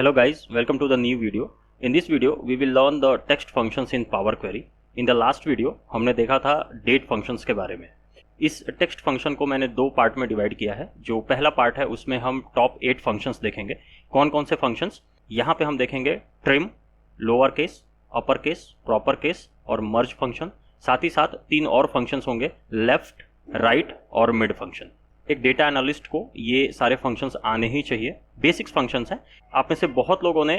Hello guys, welcome to the new video. In this video, we will learn the text functions in Power Query. In the last video, हमने देखा था date functions के बारे में. इस text function को मैंने दो पार्ट में डिवाइड किया है. जो पहला पार्ट है उसमें हम टॉप 8 functions देखेंगे. कौन कौन से functions? यहाँ पे हम देखेंगे trim, lower case, upper case, proper case और merge function. साथ ही साथ तीन और functions होंगे left, right और mid function. एक डेटा एनालिस्ट को ये सारे फंक्शंस आने ही चाहिए. बेसिक्स फंक्शंस हैं. आप में से बहुत लोगों ने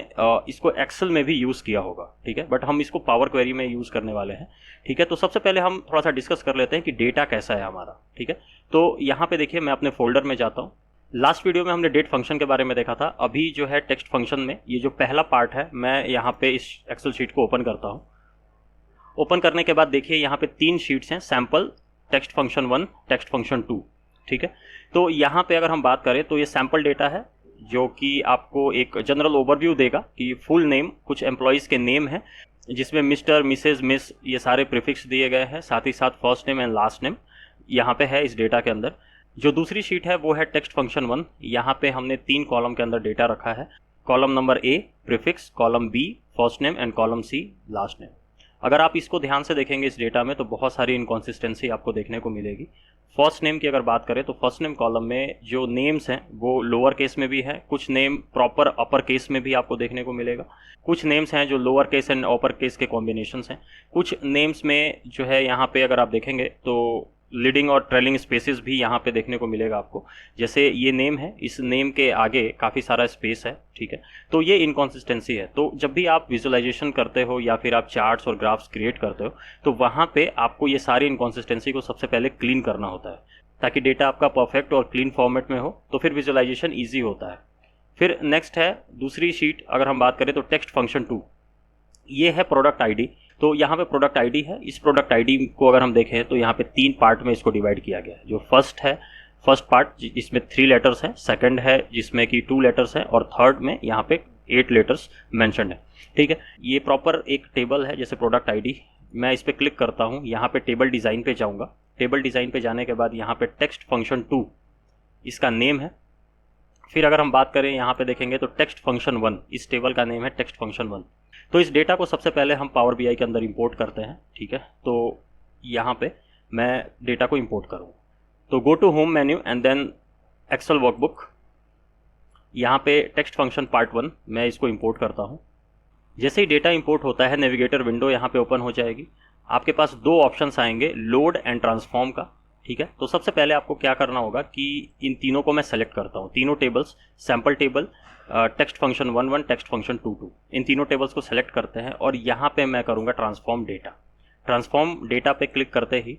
इसको एक्सेल में भी यूज़ किया होगा, ठीक है, बट हम इसको पावर क्वेरी में यूज़ करने वाले हैं, ठीक है. तो सबसे पहले हम थोड़ा सा डिस्कस कर लेते हैं कि डेटा कैसा है हमारा, ठीक है. तो यहाँ पे देखिए, मैं अपने फोल्डर में जाता हूँ. लास्ट वीडियो में हमने डेट फंक्शन के बारे में देखा था. अभी जो है टेक्स्ट फंक्शन में ये जो पहला पार्ट है, मैं यहाँ पे इस एक्सेल शीट को ओपन करता हूँ. ओपन करने के बाद देखिए यहाँ पे तीन शीट्स हैं, sample, text function 1, text function 2, ठीक है. तो यहाँ पे अगर हम बात करें तो ये सैम्पल डेटा है जो कि आपको एक जनरल ओवरव्यू देगा कि फुल नेम, कुछ एम्प्लॉयज़ के नेम है जिसमें मिस्टर, मिसेज, मिस ये सारे प्रीफिक्स दिए गए हैं. साथ ही साथ first name and last name यहाँ पे है इस डेटा के अंदर. जो दूसरी शीट है वो है टेक्स्ट फंक्शन 1. यहाँ पे हमने तीन कॉलम के अंदर डेटा रखा है. Column number A prefix, column B first name and column C last name. अगर आप इसको ध्यान से देखेंगे इस डेटा में तो बहुत सारी इनकॉन्सिस्टेंसी आपको देखने को मिलेगी. फर्स्ट नेम की अगर बात करें तो फर्स्ट नेम कॉलम में जो नेम्स हैं वो लोअर केस में भी है, कुछ नेम प्रॉपर अपर केस में भी आपको देखने को मिलेगा. कुछ नेम्स हैं जो lower case and upper case के कॉम्बिनेशंस हैं. कुछ नेम्स में जो है यहाँ पे अगर आप देखेंगे तो लीडिंग और ट्रेलिंग स्पेसेस भी यहाँ पे देखने को मिलेगा आपको. जैसे ये नेम है, इस नेम के आगे काफ़ी सारा स्पेस है, ठीक है. तो ये इनकॉन्सिस्टेंसी है. तो जब भी आप विजुअलाइजेशन करते हो या फिर आप चार्ट्स और ग्राफ्स क्रिएट करते हो तो वहाँ पे आपको ये सारी इनकॉन्सिस्टेंसी को सबसे पहले क्लीन करना होता है ताकि डेटा आपका परफेक्ट और क्लीन फॉर्मेट में हो, तो फिर विजुअलाइजेशन ईजी होता है. फिर नेक्स्ट है दूसरी शीट. अगर हम बात करें तो टेक्स्ट फंक्शन 2, ये है प्रोडक्ट आईडी. तो यहाँ पे प्रोडक्ट आईडी है. इस प्रोडक्ट आईडी को अगर हम देखें तो यहाँ पे तीन पार्ट में इसको डिवाइड किया गया है. जो फर्स्ट है, फर्स्ट पार्ट जिसमें 3 लेटर्स हैं, सेकंड है जिसमें कि 2 लेटर्स हैं और थर्ड में यहाँ पे 8 लेटर्स मेंशन्ड है, ठीक है. ये प्रॉपर एक टेबल है जैसे प्रोडक्ट आईडी. मैं इस पर क्लिक करता हूँ, यहाँ पे टेबल डिज़ाइन पे जाऊँगा. टेबल डिज़ाइन पे जाने के बाद यहाँ पे टेक्स्ट फंक्शन 2 इसका नेम है. फिर अगर हम बात करें यहाँ पे देखेंगे तो टेक्स्ट फंक्शन 1, इस टेबल का नेम है टेक्स्ट फंक्शन 1. तो इस डेटा को सबसे पहले हम पावर बीआई के अंदर इंपोर्ट करते हैं, ठीक है. तो यहाँ पे मैं डेटा को इंपोर्ट करूँ तो go to home menu and then Excel workbook. यहाँ पे टेक्स्ट फंक्शन पार्ट 1 मैं इसको इंपोर्ट करता हूँ. जैसे ही डेटा इंपोर्ट होता है नेविगेटर विंडो यहाँ पे ओपन हो जाएगी. आपके पास दो ऑप्शंस आएंगे, लोड एंड ट्रांसफॉर्म का, ठीक है. तो सबसे पहले आपको क्या करना होगा कि इन तीनों को मैं सेलेक्ट करता हूँ. तीनों tables, sample table, text function 1, text function 2, इन तीनों टेबल्स को सेलेक्ट करते हैं और यहाँ पे मैं करूँगा ट्रांसफॉर्म डेटा. ट्रांसफॉर्म डेटा पे क्लिक करते ही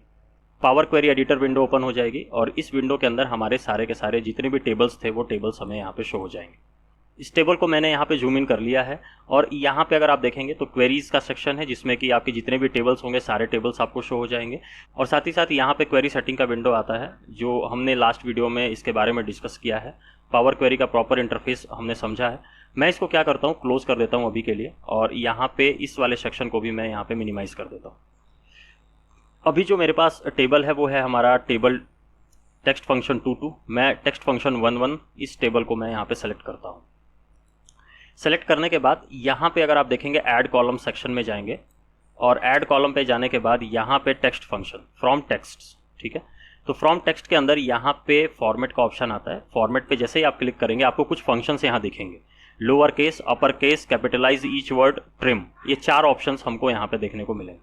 power query editor window open हो जाएगी और इस विंडो के अंदर हमारे सारे के सारे जितने भी टेबल्स थे वो टेबल्स हमें यहाँ पे शो हो जाएंगे. इस टेबल को मैंने यहाँ पे जूम इन कर लिया है और यहाँ पे अगर आप देखेंगे तो क्वेरीज का सेक्शन है जिसमें कि आपके जितने भी टेबल्स होंगे सारे टेबल्स आपको शो हो जाएंगे. और साथ ही साथ यहाँ पे क्वेरी सेटिंग का विंडो आता है जो हमने लास्ट वीडियो में इसके बारे में डिस्कस किया है. पावर क्वेरी का प्रॉपर इंटरफेस हमने समझा है. मैं इसको क्या करता हूँ, क्लोज कर देता हूँ अभी के लिए और यहाँ पे इस वाले सेक्शन को भी मैं यहाँ पे मिनिमाइज कर देता हूँ. अभी जो मेरे पास टेबल है वो है हमारा टेबल टेक्स्ट फंक्शन 2. मैं टेक्स्ट फंक्शन 1, इस टेबल को मैं यहाँ पे सेलेक्ट करता हूँ. सेलेक्ट करने के बाद यहाँ पे अगर आप देखेंगे ऐड कॉलम सेक्शन में जाएंगे और ऐड कॉलम पे जाने के बाद यहाँ पे टेक्स्ट फंक्शन फ्रॉम टेक्स्ट, ठीक है. तो फ्रॉम टेक्स्ट के अंदर यहाँ पे फॉर्मेट का ऑप्शन आता है. फॉर्मेट पे जैसे ही आप क्लिक करेंगे आपको कुछ फंक्शंस यहाँ दिखेंगे, lower case, upper case, capitalize each word, trim. ये 4 ऑप्शंस हमको यहाँ पे देखने को मिलेंगे,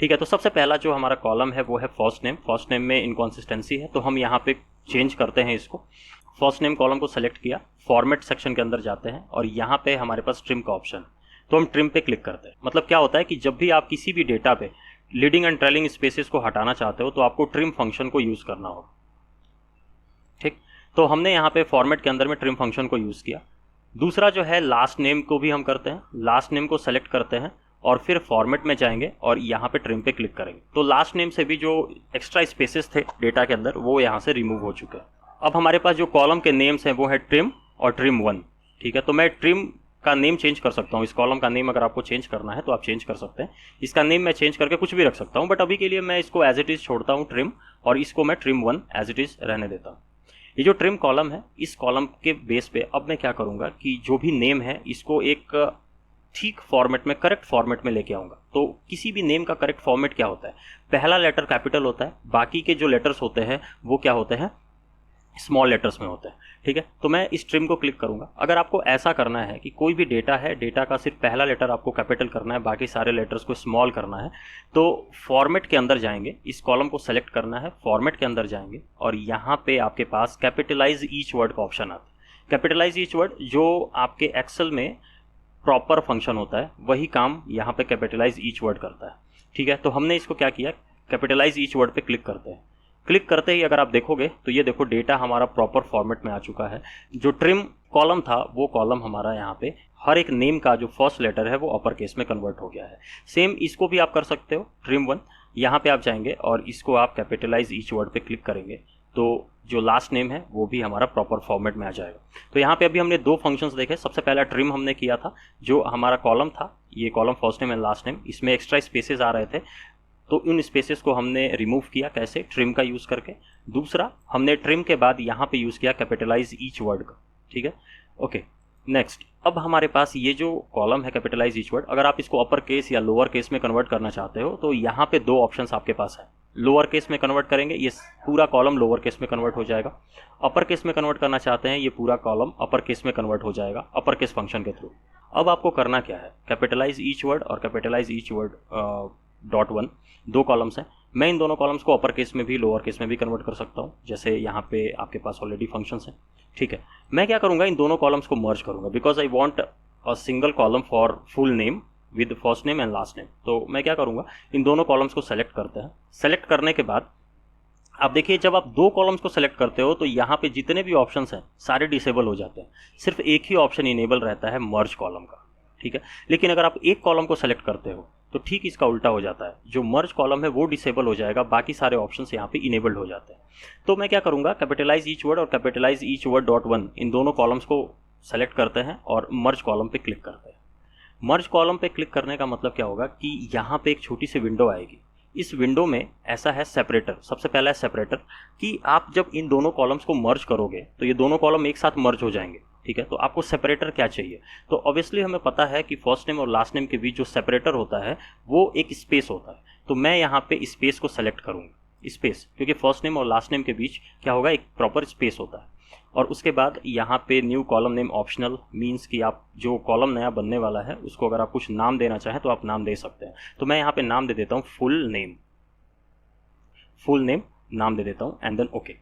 ठीक है. तो सबसे पहला जो हमारा कॉलम है वो है फर्स्ट नेम. फर्स्ट नेम में इनकॉन्सिस्टेंसी है तो हम यहाँ पे चेंज करते हैं इसको. फर्स्ट नेम कॉलम को सेलेक्ट किया, फॉर्मेट सेक्शन के अंदर जाते हैं और यहाँ पे हमारे पास ट्रिम का ऑप्शन, तो हम ट्रिम पे क्लिक करते हैं. मतलब क्या होता है कि जब भी आप किसी भी डेटा पे लीडिंग एंड ट्रेलिंग स्पेसेस को हटाना चाहते हो तो आपको ट्रिम फंक्शन को यूज़ करना होगा, ठीक. तो हमने यहाँ पे फॉर्मेट के अंदर में ट्रिम फंक्शन को यूज़ किया. दूसरा जो है लास्ट नेम को भी हम करते हैं. लास्ट नेम को सेलेक्ट करते हैं और फिर फॉर्मेट में जाएंगे और यहाँ पे ट्रिम पे क्लिक करेंगे. तो लास्ट नेम से भी जो एक्स्ट्रा स्पेसेस थे डेटा के अंदर वो यहाँ से रिमूव हो चुके हैं. अब हमारे पास जो कॉलम के नेम्स हैं वो है ट्रिम और ट्रिम 1, ठीक है. तो मैं ट्रिम का नेम चेंज कर सकता हूँ. इस कॉलम का नेम अगर आपको चेंज करना है तो आप चेंज कर सकते हैं. इसका नेम मैं चेंज करके कुछ भी रख सकता हूँ बट अभी के लिए मैं इसको एज इट इज़ छोड़ता हूँ ट्रिम, और इसको मैं ट्रिम 1 एज इट इज़ रहने देता हूँ. ये जो ट्रिम कॉलम है, इस कॉलम के बेस पे अब मैं क्या करूँगा कि जो भी नेम है इसको एक ठीक फॉर्मेट में, करेक्ट फॉर्मेट में लेके आऊँगा। तो किसी भी नेम का करेक्ट फॉर्मेट क्या होता है, पहला लेटर कैपिटल होता है, बाकी के जो लेटर्स होते हैं वो क्या होते हैं, स्मॉल लेटर्स में होते हैं। ठीक है, तो मैं इस ट्रिम को क्लिक करूंगा। अगर आपको ऐसा करना है कि कोई भी डेटा है, डेटा का सिर्फ पहला लेटर आपको कैपिटल करना है, बाकी सारे लेटर्स को स्मॉल करना है, तो फॉर्मेट के अंदर जाएंगे, इस कॉलम को सेलेक्ट करना है, फॉर्मेट के अंदर जाएंगे और यहाँ पे आपके पास कैपिटलाइज ईच वर्ड का ऑप्शन आता है। कैपिटलाइज ईच वर्ड जो आपके एक्सेल में प्रॉपर फंक्शन होता है, वही काम यहाँ पे कैपिटलाइज ईच वर्ड करता है। ठीक है, तो हमने इसको क्या किया, कैपिटलाइज ईच वर्ड पे क्लिक करते हैं। क्लिक करते ही अगर आप देखोगे तो ये देखो डेटा हमारा प्रॉपर फॉर्मेट में आ चुका है। जो ट्रिम कॉलम था वो कॉलम हमारा यहाँ पे हर एक नेम का जो फर्स्ट लेटर है वो अपर केस में कन्वर्ट हो गया है। सेम इसको भी आप कर सकते हो, ट्रिम 1, यहाँ पे आप जाएंगे और इसको आप कैपिटलाइज ईच वर्ड पे क्लिक करेंगे तो जो लास्ट नेम है वो भी हमारा प्रॉपर फॉर्मेट में आ जाएगा। तो यहाँ पे अभी हमने दो फंक्शंस देखे। सबसे पहला ट्रिम हमने किया था, जो हमारा कॉलम था, ये column first name and last name, इसमें एक्स्ट्रा स्पेसेस आ रहे थे तो उन स्पेसेस को हमने रिमूव किया, कैसे, ट्रिम का यूज़ करके। दूसरा, हमने ट्रिम के बाद यहाँ पे यूज़ किया कैपिटलाइज ईच वर्ड का। ठीक है, ओके। नेक्स्ट, अब हमारे पास ये जो कॉलम है कैपिटलाइज ईच वर्ड, अगर आप इसको अपर केस या लोअर केस में कन्वर्ट करना चाहते हो तो यहाँ पे दो ऑप्शंस आपके पास है। लोअर केस में कन्वर्ट करेंगे, ये पूरा कॉलम लोअर केस में कन्वर्ट हो जाएगा। अपर केस में कन्वर्ट करना चाहते हैं, ये पूरा कॉलम अपर केस में कन्वर्ट हो जाएगा अपर केस फंक्शन के थ्रू। अब आपको करना क्या है, कैपिटलाइज ईच वर्ड और कैपिटलाइज ईच वर्ड .1 दो कॉलम्स हैं। मैं इन दोनों कॉलम्स को अपर केस में भी लोअर केस में भी कन्वर्ट कर सकता हूँ, जैसे यहाँ पे आपके पास ऑलरेडी फंक्शंस हैं। ठीक है, मैं क्या करूँगा, इन दोनों कॉलम्स को मर्ज करूँगा, because I want a single column for full name with first name and last name. तो मैं क्या करूँगा, इन दोनों कॉलम्स को सेलेक्ट करते हैं। सेलेक्ट करने के बाद आप देखिए, जब आप दो कॉलम्स को सेलेक्ट करते हो तो यहाँ पे जितने भी ऑप्शंस हैं सारे डिसेबल हो जाते हैं, सिर्फ एक ही ऑप्शन इनेबल रहता है, मर्ज कॉलम का। ठीक है, लेकिन अगर आप एक कॉलम को सेलेक्ट करते हो तो ठीक इसका उल्टा हो जाता है, जो मर्ज कॉलम है वो डिसेबल हो जाएगा, बाकी सारे ऑप्शंस यहाँ पे इनेबल्ड हो जाते हैं। तो मैं क्या करूँगा, कैपिटलाइज ईच वर्ड और कैपिटलाइज ईच वर्ड .1 इन दोनों कॉलम्स को सेलेक्ट करते हैं और मर्ज कॉलम पे क्लिक करते हैं। मर्ज कॉलम पे क्लिक करने का मतलब क्या होगा कि यहाँ पे एक छोटी सी विंडो आएगी। इस विंडो में ऐसा है सेपरेटर, सबसे पहला है सेपरेटर, कि आप जब इन दोनों कॉलम्स को मर्ज करोगे तो ये दोनों कॉलम एक साथ मर्ज हो जाएंगे। ठीक है, तो आपको सेपरेटर क्या चाहिए, तो ऑब्वियसली हमें पता है कि फर्स्ट नेम और लास्ट नेम के बीच जो सेपरेटर होता है वो एक स्पेस होता है। तो मैं यहाँ पे स्पेस को सेलेक्ट करूँगा, स्पेस, क्योंकि फर्स्ट नेम और लास्ट नेम के बीच क्या होगा, एक प्रॉपर स्पेस होता है। और उसके बाद यहाँ पे new column name optional, means कि आप जो कॉलम नया बनने वाला है उसको अगर आप कुछ नाम देना चाहें तो आप नाम दे सकते हैं। तो मैं यहाँ पे नाम दे देता हूँ फुल नेम नाम दे देता हूँ एंड देन ओके।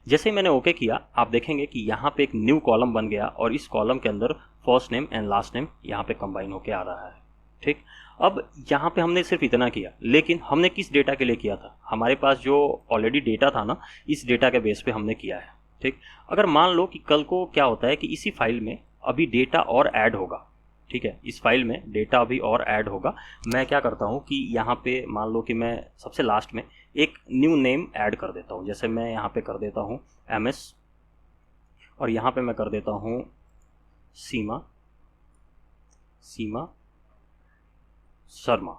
जैसे मैंने ओके किया, आप देखेंगे कि यहाँ पे एक न्यू कॉलम बन गया और इस कॉलम के अंदर first name and last name यहाँ पे कंबाइन होके आ रहा है। ठीक, अब यहाँ पे हमने सिर्फ इतना किया, लेकिन हमने किस डेटा के लिए किया था, हमारे पास जो ऑलरेडी डेटा था ना, इस डेटा के बेस पे हमने किया है। ठीक, अगर मान लो कि कल को क्या होता है कि इसी फाइल में अभी डेटा और ऐड होगा, ठीक है, इस फाइल में डेटा अभी और ऐड होगा, मैं क्या करता हूँ कि यहाँ पे मान लो कि मैं सबसे लास्ट में एक न्यू नेम ऐड कर देता हूँ। जैसे मैं यहाँ पे कर देता हूँ MS और यहाँ पे मैं कर देता हूँ सीमा शर्मा।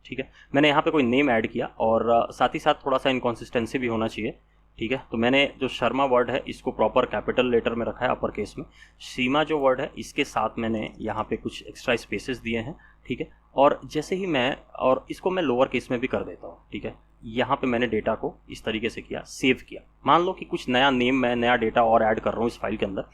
ठीक है, मैंने यहाँ पे कोई नेम ऐड किया और साथ ही साथ थोड़ा सा इनकॉन्सिस्टेंसी भी होना चाहिए। ठीक है, तो मैंने जो शर्मा वर्ड है इसको प्रॉपर कैपिटल लेटर में रखा है, अपर केस में। सीमा जो वर्ड है इसके साथ मैंने यहाँ पे कुछ एक्स्ट्रा स्पेसेस दिए हैं। ठीक है, और जैसे ही और इसको मैं लोअर केस में भी कर देता हूँ। ठीक है, यहाँ पे मैंने डेटा को इस तरीके से किया, सेव किया। मान लो कि कुछ नया नेम, मैं नया डेटा और ऐड कर रहा हूँ इस फाइल के अंदर,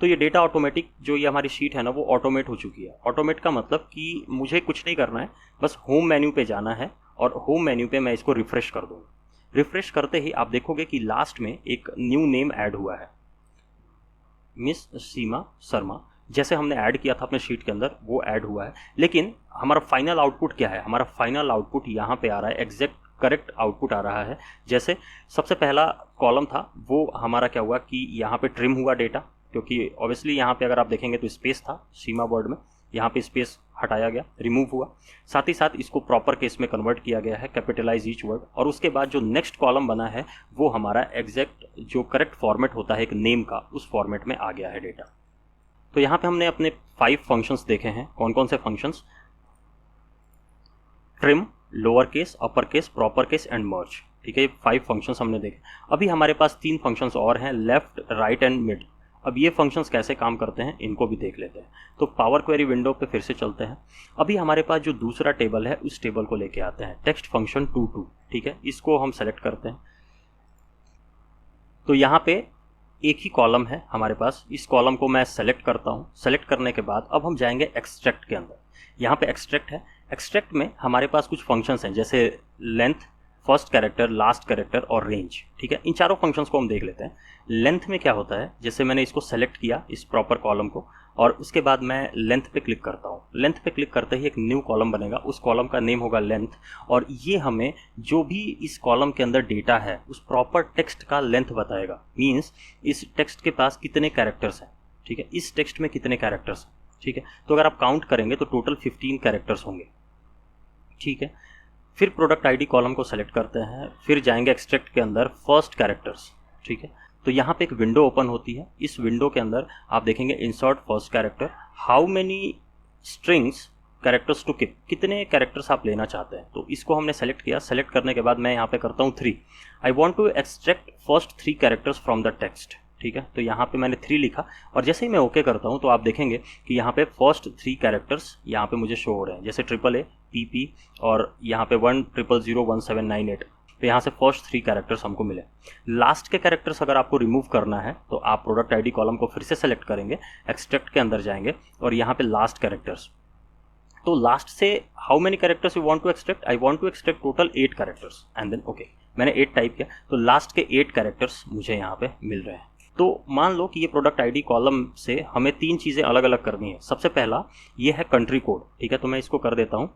तो ये डेटा ऑटोमेटिक, जो ये हमारी शीट है ना, वो ऑटोमेट हो चुकी है। ऑटोमेट का मतलब कि मुझे कुछ नहीं करना है, बस होम मेन्यू पे जाना है और होम मेन्यू पे मैं इसको रिफ्रेश कर दूँगा। रिफ्रेश करते ही आप देखोगे कि लास्ट में एक न्यू नेम ऐड हुआ है, मिस सीमा शर्मा। जैसे हमने ऐड किया था अपने शीट के अंदर वो ऐड हुआ है, लेकिन हमारा फाइनल आउटपुट क्या है, हमारा फाइनल आउटपुट यहाँ पे आ रहा है, एग्जैक्ट करेक्ट आउटपुट आ रहा है। जैसे सबसे पहला कॉलम था वो हमारा क्या हुआ कि यहाँ पे ट्रिम हुआ डेटा, क्योंकि ऑब्वियसली यहाँ पे अगर आप देखेंगे तो स्पेस था सीमा वर्ड में, यहाँ पे स्पेस हटाया गया, रिमूव हुआ। साथ ही साथ इसको प्रॉपर केस में कन्वर्ट किया गया है, कैपिटलाइज ईच वर्ड। और उसके बाद जो नेक्स्ट कॉलम बना है वो हमारा एग्जैक्ट जो करेक्ट फॉर्मेट होता है एक नेम का, उस फॉर्मेट में आ गया है डेटा। तो यहाँ पे हमने अपने 5 फंक्शंस देखे हैं। कौन कौन से functions? Trim, lower case, upper case, proper case and merge. ठीक है, ये 5 फंक्शंस हमने देखे। अभी हमारे पास 3 फंक्शंस और हैं, लेफ्ट, राइट एंड मिड। अब ये फंक्शंस कैसे काम करते हैं इनको भी देख लेते हैं। तो पावर क्वेरी विंडो पे फिर से चलते हैं। अभी हमारे पास जो दूसरा टेबल है उस टेबल को लेके आते हैं, टेक्स्ट फंक्शन 22, ठीक है, इसको हम सेलेक्ट करते हैं। तो यहाँ पे एक ही कॉलम है हमारे पास, इस कॉलम को मैं सेलेक्ट करता हूँ। सेलेक्ट करने के बाद अब हम जाएंगे एक्सट्रैक्ट के अंदर। यहाँ पे एक्सट्रैक्ट है, एक्सट्रैक्ट में हमारे पास कुछ फंक्शंस हैं जैसे length, first character, last character और रेंज, ठीक है। इन चारों फंक्शंस को हम देख लेते हैं। लेंथ में क्या होता है, जैसे मैंने इसको सेलेक्ट किया इस प्रॉपर कॉलम को, और उसके बाद मैं लेंथ पे क्लिक करता हूँ। लेंथ पे क्लिक करते ही एक न्यू कॉलम बनेगा, उस कॉलम का नेम होगा लेंथ, और ये हमें जो भी इस कॉलम के अंदर डेटा है उस प्रॉपर टेक्स्ट का लेंथ बताएगा। मीन्स इस टेक्स्ट के पास कितने कैरेक्टर्स हैं, ठीक है, इस टेक्स्ट में कितने कैरेक्टर्स हैं, ठीक है। तो अगर आप काउंट करेंगे तो टोटल 15 कैरेक्टर्स होंगे, ठीक है। फिर प्रोडक्ट आईडी कॉलम को सेलेक्ट करते हैं, फिर जाएंगे एक्सट्रैक्ट के अंदर फर्स्ट कैरेक्टर्स, ठीक है। तो यहाँ पे एक विंडो ओपन होती है, इस विंडो के अंदर आप देखेंगे insert first character, how many strings characters to keep, कितने कैरेक्टर्स आप लेना चाहते हैं। तो इसको हमने सेलेक्ट किया। सेलेक्ट करने के बाद मैं यहाँ पे करता हूँ 3। I want to extract first 3 characters from the text, ठीक है। तो यहाँ पे मैंने 3 लिखा, और जैसे ही मैं ओके करता हूँ तो आप देखेंगे कि यहाँ पे फर्स्ट 3 कैरेक्टर्स यहाँ पे मुझे शो हो रहे हैं, जैसे AAA, PP और यहाँ पे 10001798। तो यहाँ से फर्स्ट 3 कैरेक्टर्स हमको मिले। लास्ट के कैरेक्टर्स अगर आपको रिमूव करना है तो आप प्रोडक्ट आईडी कॉलम को फिर से सेलेक्ट करेंगे, एक्सट्रैक्ट के अंदर जाएंगे और यहाँ पे लास्ट कैरेक्टर्स। तो लास्ट से how many characters you want to extract, I want to extract total 8 characters and then okay. मैंने 8 टाइप किया, तो लास्ट के 8 कैरेक्टर्स मुझे यहाँ पे मिल रहे हैं। तो मान लो कि ये प्रोडक्ट आईडी कॉलम से हमें 3 चीज़ें अलग अलग करनी है। सबसे पहला ये है कंट्री कोड, ठीक है। तो मैं इसको कर देता हूँ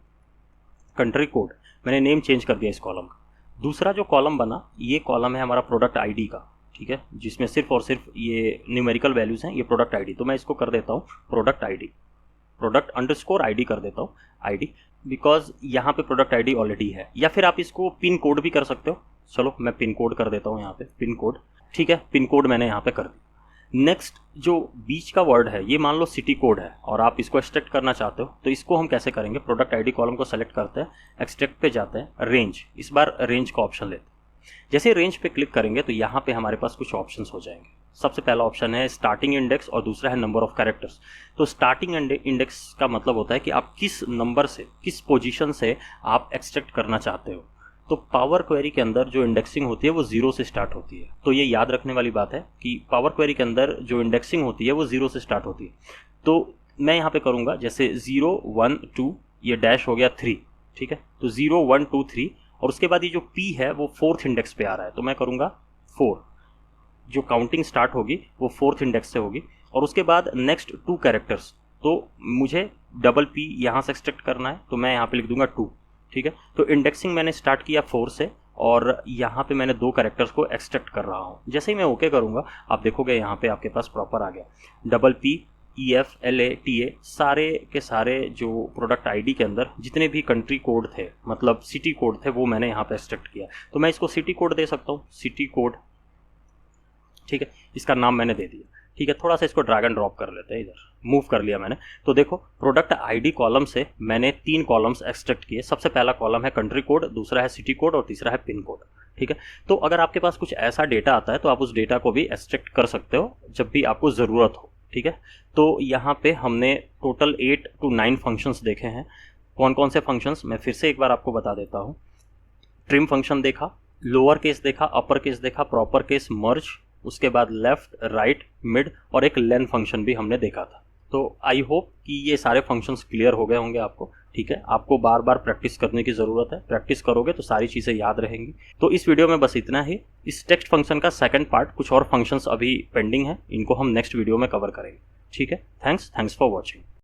कंट्री कोड, मैंने नेम चेंज कर दिया इस कॉलम का। दूसरा जो कॉलम बना, ये कॉलम है हमारा प्रोडक्ट आईडी का, ठीक है, जिसमें सिर्फ और सिर्फ ये न्यूमेरिकल वैल्यूज़ हैं, ये प्रोडक्ट आईडी। तो मैं इसको कर देता हूँ product ID, product underscore ID कर देता हूँ, आईडी, बिकॉज यहाँ पे प्रोडक्ट आईडी ऑलरेडी है। या फिर आप इसको पिन कोड भी कर सकते हो। चलो मैं पिन कोड कर देता हूँ यहाँ पे, पिन कोड, ठीक है, पिन कोड मैंने यहाँ पे कर दिया। नेक्स्ट जो बीच का वर्ड है, ये मान लो सिटी कोड है और आप इसको एक्सट्रैक्ट करना चाहते हो, तो इसको हम कैसे करेंगे, प्रोडक्ट आईडी कॉलम को सेलेक्ट करते हैं, एक्सट्रैक्ट पे जाते हैं, रेंज, इस बार रेंज का ऑप्शन लेते हैं। जैसे रेंज पे क्लिक करेंगे तो यहाँ पे हमारे पास कुछ ऑप्शंस हो जाएंगे। सबसे पहला ऑप्शन है स्टार्टिंग इंडेक्स और दूसरा है नंबर ऑफ कैरेक्टर्स। तो स्टार्टिंग इंडेक्स का मतलब होता है कि आप किस नंबर से, किस पोजीशन से आप एक्सट्रैक्ट करना चाहते हो। तो पावर क्वेरी के अंदर जो इंडेक्सिंग होती है वो 0 से स्टार्ट होती है। तो ये याद रखने वाली बात है कि पावर क्वेरी के अंदर जो इंडेक्सिंग होती है वो 0 से स्टार्ट होती है। तो मैं यहाँ पे करूँगा जैसे 0 1 2, ये डैश हो गया 3, ठीक है। तो 0 1 2 3, और उसके बाद ये जो P है वो 4th इंडेक्स पे आ रहा है, तो मैं करूँगा 4। जो काउंटिंग स्टार्ट होगी वो 4th इंडेक्स से होगी, और उसके बाद नेक्स्ट 2 कैरेक्टर्स। तो मुझे डबल P यहाँ से एक्सट्रैक्ट करना है, तो मैं यहाँ पे लिख दूंगा 2, ठीक है। तो इंडेक्सिंग मैंने स्टार्ट किया 4 से, और यहाँ पे मैंने 2 कैरेक्टर्स को एक्सट्रैक्ट कर रहा हूँ। जैसे ही मैं ओके करूँगा आप देखोगे यहाँ पे आपके पास प्रॉपर आ गया double P EF LA TA, सारे के सारे जो प्रोडक्ट आईडी के अंदर जितने भी कंट्री कोड थे, मतलब सिटी कोड थे, वो मैंने यहाँ पे एक्सट्रैक्ट किया। तो मैं इसको सिटी कोड दे सकता हूँ, सिटी कोड, ठीक है, इसका नाम मैंने दे दिया, ठीक है। थोड़ा सा इसको ड्रैग एंड ड्रॉप कर लेते हैं, इधर मूव कर लिया मैंने। तो देखो प्रोडक्ट आईडी कॉलम से मैंने 3 कॉलम्स एक्सट्रैक्ट किए। सबसे पहला कॉलम है कंट्री कोड, दूसरा है सिटी कोड और तीसरा है पिन कोड, ठीक है। तो अगर आपके पास कुछ ऐसा डेटा आता है तो आप उस डेटा को भी एक्सट्रैक्ट कर सकते हो जब भी आपको ज़रूरत हो, ठीक है। तो यहाँ पे हमने टोटल 8 to 9 फंक्शंस देखे हैं। कौन कौन से फंक्शंस, मैं फिर से एक बार आपको बता देता हूँ। ट्रिम फंक्शन देखा, लोअर केस देखा, अपर केस देखा, प्रॉपर केस, मर्ज, उसके बाद लेफ्ट, राइट, मिड, और एक लेन फंक्शन भी हमने देखा था। तो आई होप कि ये सारे फंक्शंस क्लियर हो गए होंगे आपको, ठीक है। आपको बार बार प्रैक्टिस करने की ज़रूरत है, प्रैक्टिस करोगे तो सारी चीज़ें याद रहेंगी। तो इस वीडियो में बस इतना ही। इस टेक्स्ट फंक्शन का सेकंड पार्ट, कुछ और फंक्शंस अभी पेंडिंग है, इनको हम नेक्स्ट वीडियो में कवर करेंगे, ठीक है। Thanks for watching.